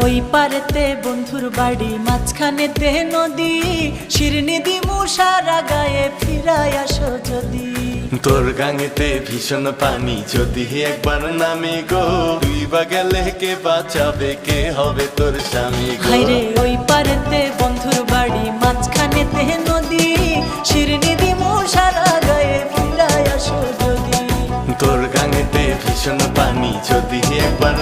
ওই পারেতে বন্ধুর বাড়ি, মাঝখানেতে নদী, শিরনি দিমু সারা গায়ে, ফিরায় আসো যদি। তোর গাঙেতে ভীষণ পানি, যদি একবার নামি গো, তুই বা গেলে কে বাঁচাবে, কে হবে তোর স্বামী গো? হায়রে ওই পারেতে বন্ধুর বাড়ি, মাঝখানেতে নদী, শিরনি দিমু সারা গায়ে, ফিরায় আসো যদি। তোর গাঙেতে ভীষণ পানি, যদি একবার